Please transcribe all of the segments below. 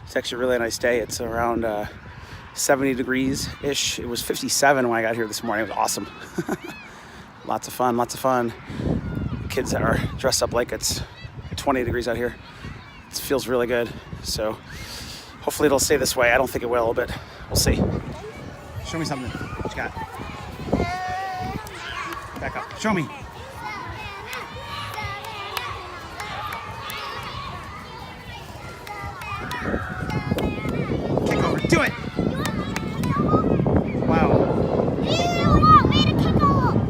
It's actually a really nice day. It's around 70 degrees-ish. It was 57 when I got here this morning. It was awesome. Lots of fun, lots of fun. The kids are dressed up like it's 20 degrees out here. It feels really good. So hopefully it'll stay this way. I don't think it will, but we'll see. Show me something. What you got? Back up. Show me. Kick over. Do it. Wow.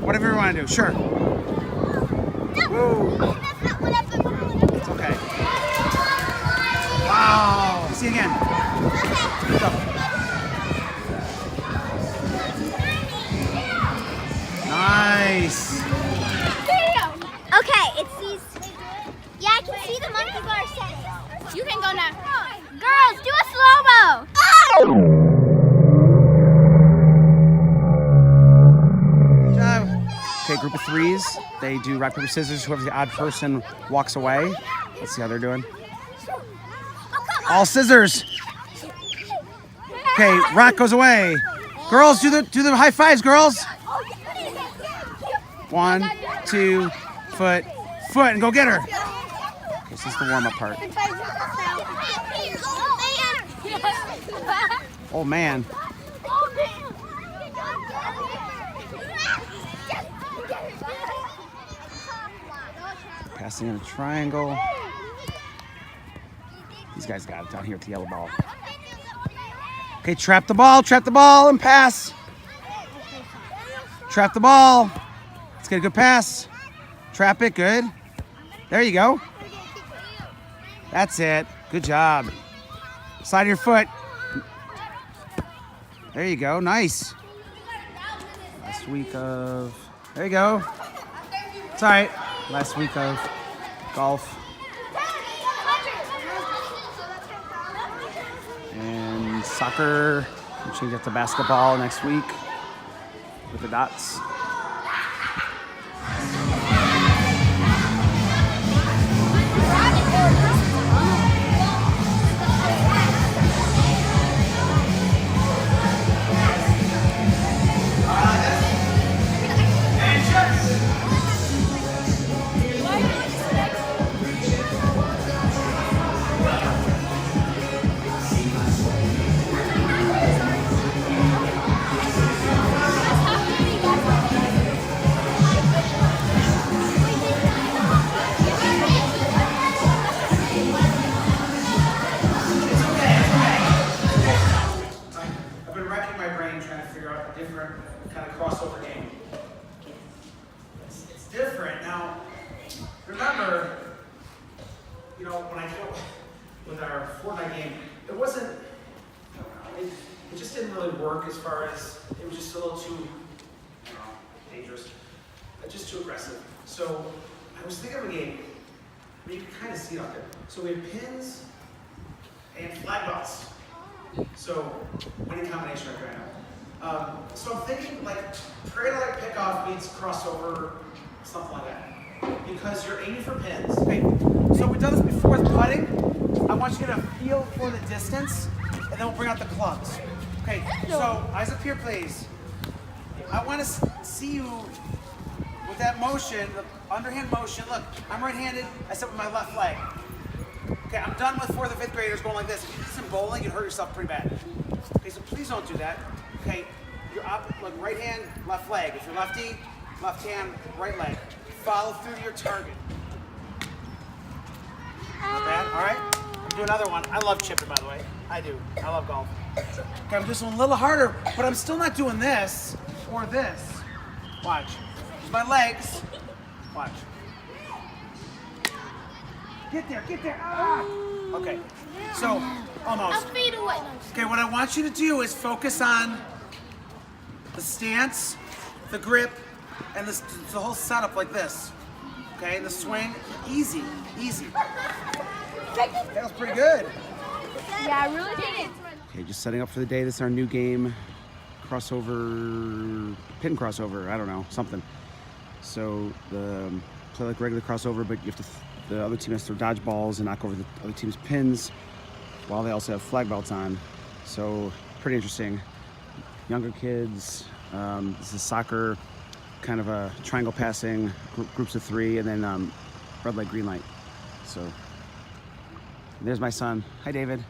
Whatever you want to do. Sure. Woo. It's okay. Wow. See you again. Go. Nice. Okay, it's these. Yeah, I can see the monkey bar setting. You can go now. Girls, do a slow-mo. Good job. Okay, group of threes. They do rock, paper, scissors. Whoever's the odd person walks away. Let's see how they're doing. All scissors. Okay, rock goes away. Girls, do the high fives, girls. 1, 2, foot, and go get her. Okay, this is the warm-up part. Oh man. Passing in a triangle. These guys got it down here with the yellow ball. Okay, trap the ball and pass. Trap the ball. Let's get a good pass. Trap it, good. There you go. That's it. Good job. Slide your foot. There you go, nice. Last week of, there you go. It's all right. Last week of golf. And soccer. We'll change it to basketball next week with the dots. Different kind of crossover game. It's different. Now, remember, you know, when I came up with our Fortnite game, it wasn't, I don't know, it just didn't really work as far as, it was just a little too, I don't know, dangerous, just too aggressive. So I was thinking of a game, I mean, you can kind of see it out there. So we have pins and flag balls. So winning combination right now. So I'm thinking like Macarena like pickoff meets crossover, something like that. Because you're aiming for pins. Okay, so we've done this before with putting. I want you to feel for the distance, and then we'll bring out the clubs. Okay, so eyes up here, please. I want to see you with that motion, the underhand motion. Look, I'm right-handed. I step with my left leg. Okay, I'm done with 4th and 5th graders going like this. If you do this in bowling, you'd hurt yourself pretty bad. Okay, so please don't do that. Okay, you're up, look, right hand, left leg. If you're lefty, left hand, right leg. Follow through to your target. Not bad, all right? I'm doing another one. I love chipping, by the way. I do. I love golf. Okay, I'm doing one a little harder, but I'm still not doing this or this. Watch. Use my legs. Watch. Get there, get there. Ah! Okay, so almost. I'll fade away. Okay, what I want you to do is focus on the stance, the grip, and the whole setup like this. Okay, the swing, easy, easy. That was pretty good. Yeah, I really did it. Okay, just setting up for the day. This is our new game, crossover, pin crossover, I don't know, something. So play like regular crossover, but you have to, the other team has to throw dodgeballs and knock over the other team's pins. while they also have flag belts on. So pretty interesting. Younger kids. This is soccer, kind of a triangle passing, groups of 3, and then red light, green light. So there's my son. Hi, David.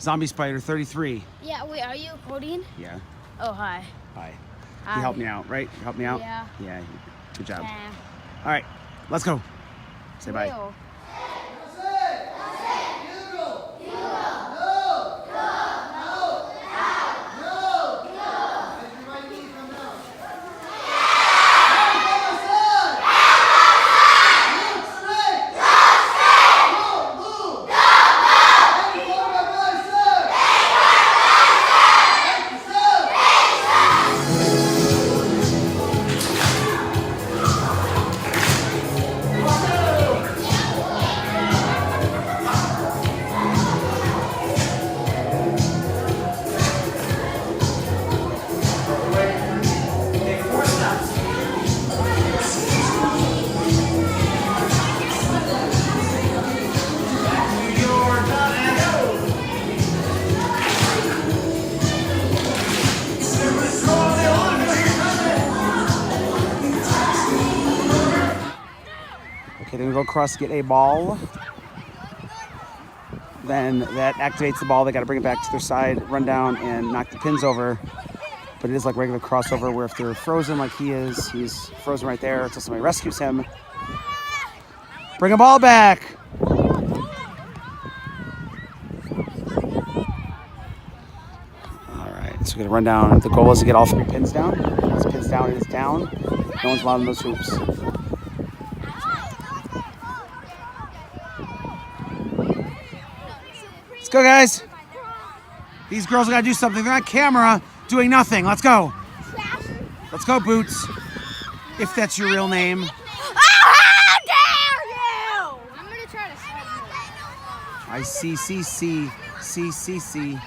Zombie Spider 33. Yeah, wait, are you recording? Yeah. Oh, hi. Hi. Hi. You helped me out, right? You helped me out? Yeah. Yeah. Good job. Yeah. All right, let's go. Say bye. Real. Okay, then we go across to get a ball. Then that activates the ball. They got to bring it back to their side, run down, and knock the pins over. But it is like regular crossover where if they're frozen like he is, he's frozen right there until somebody rescues him. Bring a ball back. All right, so we're going to run down. The goal is to get all 3 pins down. Once pins down, it is down. No one's allowed in those hoops. Let's go, guys. These girls got to do something. They're on camera doing nothing. Let's go. Let's go, Boots. If that's your real name. How dare you! I'm gonna try to slide ICCC. CC.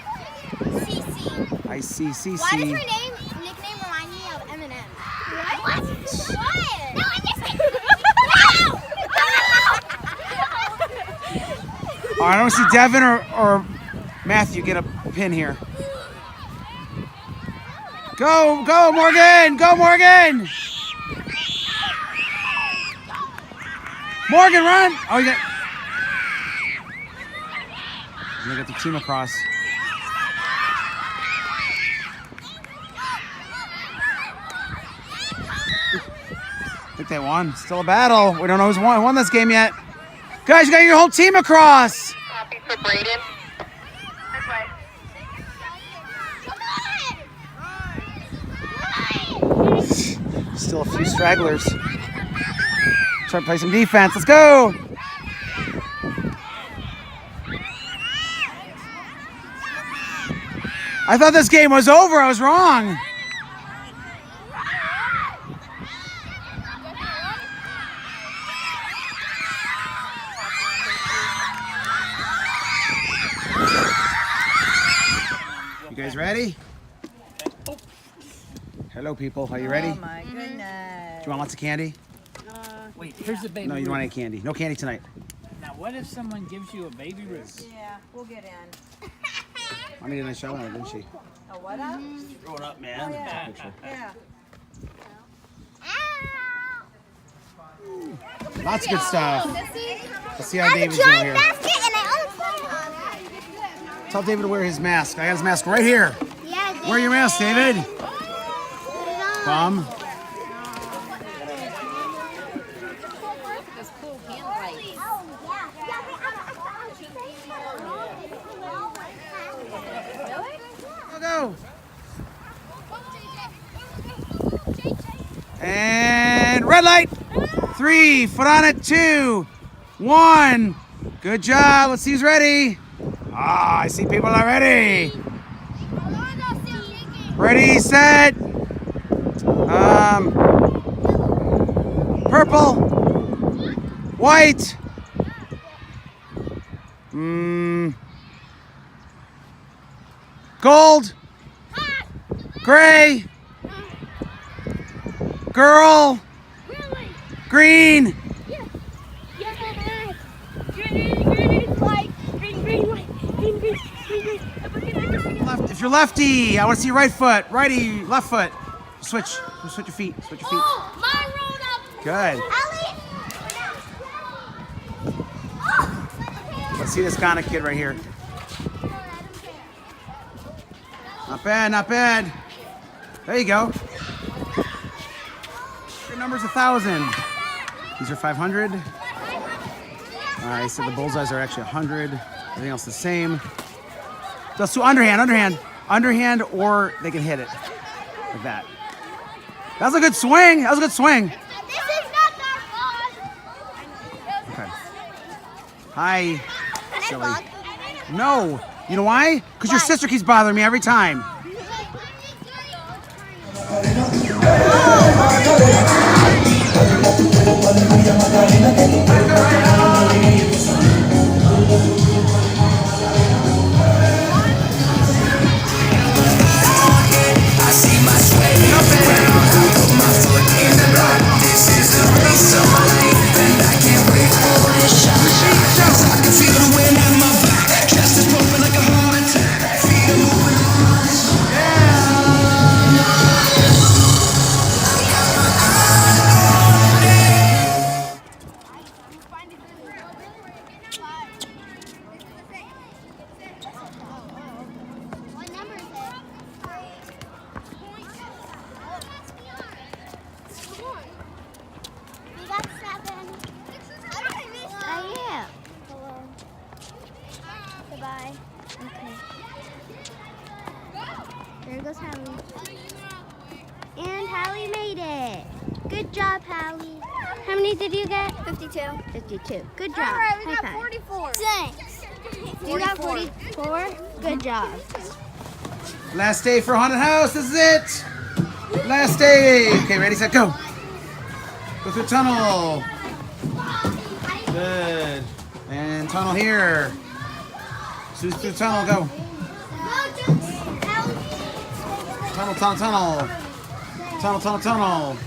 ICCC. Why does her nickname remind me of Eminem? What? No, I just Oh, I don't see Devin or Matthew get a pin here. Go, go, Morgan! Go, Morgan! Morgan, run! Oh, you got... He's gonna get the team across. I think they won. Still a battle. We don't know who's won this game yet. Guys, you got your whole team across. Copy for Braden. This way. Still a few stragglers. Try to play some defense. Let's go. I thought this game was over. I was wrong. You guys ready? Hello, people. Are you ready? Oh my goodness. Do you want lots of candy? Wait, here's the baby No, you don't want any Ruth. candy. No candy tonight. Now, what if someone gives you a baby Ruth? Yeah, we'll get in. I made a nice show on her, didn't she? A what up? Growing up, man. Yeah. Picture. Yeah. Lots of good stuff. Let's see how I have a David's doing giant here. basket and I Tell David to wear his mask. I got his mask right here. Yeah, Wear your mask, David. Bum. Go. And red light. 3, foot on it, 2, 1. Good job. Let's see who's ready. Ah, I see people already. Ready, set. Purple. White. Gold. Gray. Girl. Green. Green, white, green, If you're lefty, I want to see your right foot. Righty, left foot. Switch. Switch your feet. Switch your feet. Mine rolled up. Good. Ellie. Let's see this Ghana kid right here. Not bad, not bad. There you go. Your number's 1,000. These are 500. I said the bullseyes are actually 100. Everything else the same. Let's do underhand, underhand. Underhand, or they can hit it. Like that. That was a good swing. That was a good swing. This is not their fault. Okay. Hi, Can silly. I vlog? No. You know why? Because your sister keeps bothering me every time. What number is it? We got 7. Oh, yeah. Hello. Goodbye. Okay. There goes Hallie. And Hallie made it. Good job, Hallie. How many did you get? 52. 52. Good job. All right, we High got five. 44. Thanks. You got 44? Good job. Last day for Haunted House. This is it. Last day. Okay, ready, set, go. Go through tunnel. Good. And tunnel here. Through tunnel, go. Tunnel, tunnel, tunnel. Tunnel, tunnel, tunnel.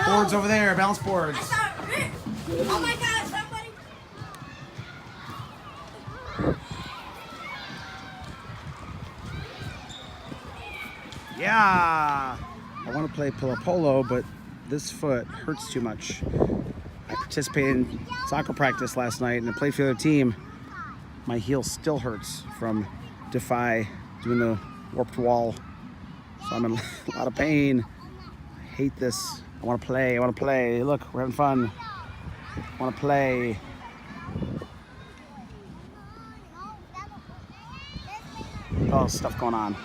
Boards over there, balance boards. Oh my God, somebody. Yeah. I want to play polo, but this foot hurts too much. I participated in soccer practice last night and I played for the other team. My heel still hurts from Defy doing the warped wall. So I'm in a lot of pain. I hate this. I want to play. I want to play. Look, we're having fun. I want to play. Oh, stuff going on.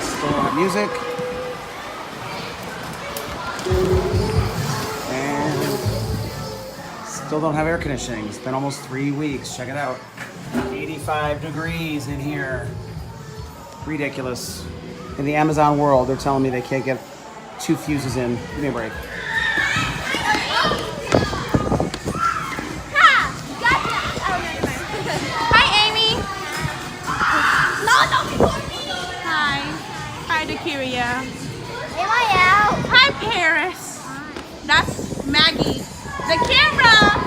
Still don't have music. And still don't have air conditioning. It's been almost 3 weeks. Check it out. 85 degrees in here. Ridiculous. In the Amazon world, they're telling me they can't get 2 fuses in. Give me a break. Hi, Amy. Hi. Hi, Dakiria. Hi, Paris. That's Maggie. The camera.